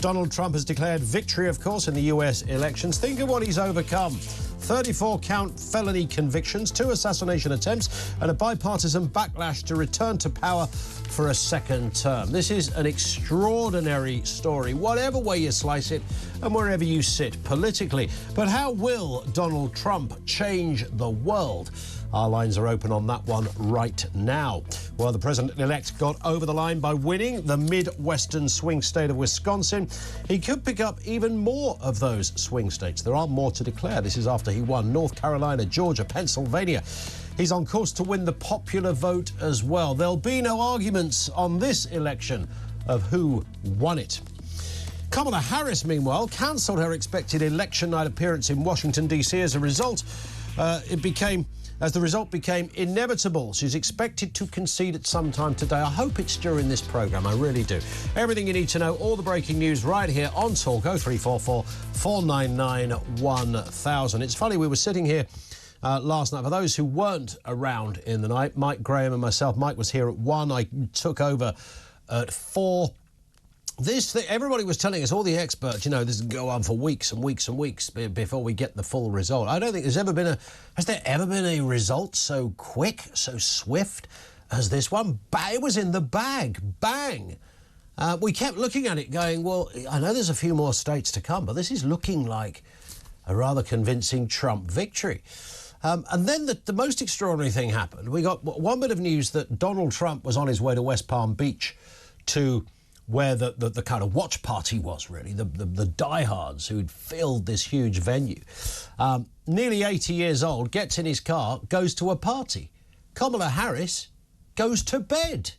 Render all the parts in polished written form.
Donald Trump has declared victory, of course, in the US elections. Think of what he's overcome. 34-count felony convictions, 2 assassination attempts, and a bipartisan backlash to return to power for a second term. This is an extraordinary story, whatever way you slice it and wherever you sit politically. But how will Donald Trump change the world? Our lines are open on that one right now. Well, the president-elect got over the line by winning the Midwestern swing state of Wisconsin. He could pick up even more of those swing states. There are more to declare. This is after he won North Carolina, Georgia, Pennsylvania. He's on course to win the popular vote as well. There'll be no arguments on this election of who won it. Kamala Harris, meanwhile, cancelled her expected election night appearance in Washington, D.C. as a result. As the result became inevitable. She's expected to concede at some time today. I hope it's during this programme, I really do. Everything you need to know, all the breaking news right here on Talk 0344 499 1000. It's funny, we were sitting here last night. For those who weren't around in the night, Mike Graham and myself, Mike was here at 1. I took over at 4. Everybody was telling us, all the experts, this will go on for weeks and weeks and weeks before we get the full result. I don't think has there ever been a result so quick, so swift as this one? It was in the bag, bang. We kept looking at it going, well, I know there's a few more states to come, but this is looking like a rather convincing Trump victory. And then the most extraordinary thing happened. We got one bit of news that Donald Trump was on his way to West Palm Beach to where the kind of watch party was, really, the diehards who'd filled this huge venue. Nearly 80 years old, gets in his car, goes to a party. Kamala Harris goes to bed.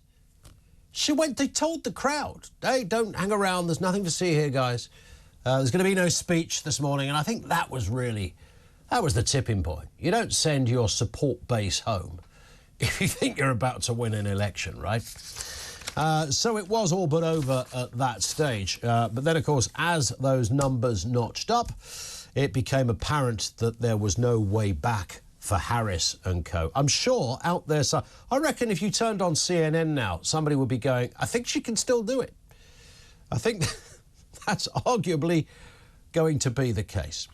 They told the crowd, hey, don't hang around, there's nothing to see here, guys. There's going to be no speech this morning, and I think that was the tipping point. You don't send your support base home if you think you're about to win an election, right? So it was all but over at that stage. But then, of course, as those numbers notched up, it became apparent that there was no way back for Harris and co. I'm sure out there, so I reckon if you turned on CNN now, somebody would be going, I think she can still do it. I think that's arguably going to be the case.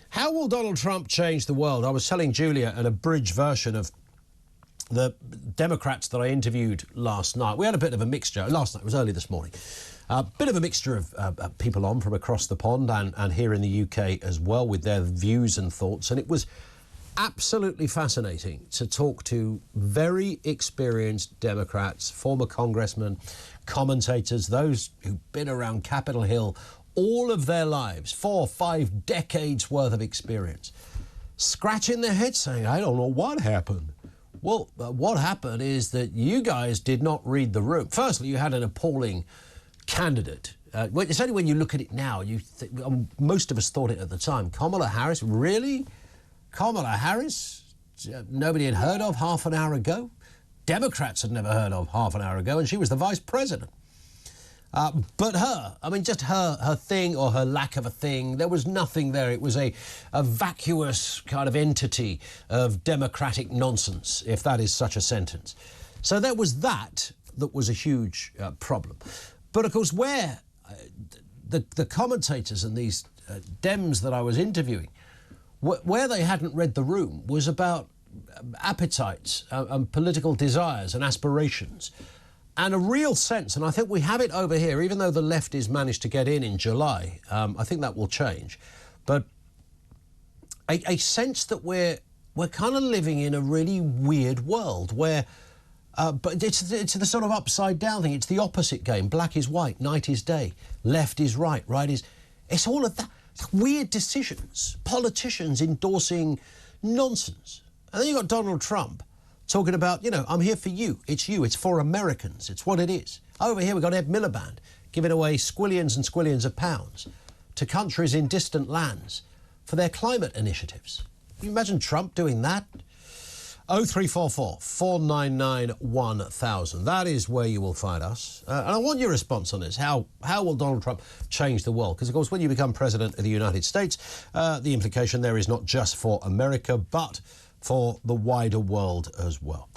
How will Donald Trump change the world? I was telling Julia an abridged version of the Democrats that I interviewed last night. We had a bit of a mixture. Last night, it was early this morning. A bit of a mixture of people on from across the pond and here in the UK as well with their views and thoughts. And it was absolutely fascinating to talk to very experienced Democrats, former congressmen, commentators, those who've been around Capitol Hill all of their lives, 4 or 5 decades worth of experience, scratching their heads saying, I don't know what happened. Well, what happened is that you guys did not read the room. Firstly, you had an appalling candidate. It's only when you look at it now, most of us thought it at the time. Kamala Harris, really? Kamala Harris? Nobody had heard of half an hour ago? Democrats had never heard of half an hour ago, and she was the vice president. But just her thing or her lack of a thing, there was nothing there. It was a vacuous kind of entity of democratic nonsense, if that is such a sentence. So there was that was a huge problem. But, of course, where the commentators and these Dems that I was interviewing, where they hadn't read the room was about appetites and political desires and aspirations. And a real sense, and I think we have it over here, even though the left has managed to get in July, I think that will change. But a sense that we're kind of living in a really weird world where, but it's the sort of upside down thing. It's the opposite game. Black is white, night is day, left is right, right is... It's all of that. Weird decisions, politicians endorsing nonsense. And then you've got Donald Trump talking about, I'm here for you. It's for Americans. It's what it is. Over here, we've got Ed Miliband giving away squillions and squillions of pounds to countries in distant lands for their climate initiatives. Can you imagine Trump doing that? 0344 499 1000. That is where you will find us. And I want your response on this. How will Donald Trump change the world? Because, of course, when you become president of the United States, the implication there is not just for America, but for the wider world as well.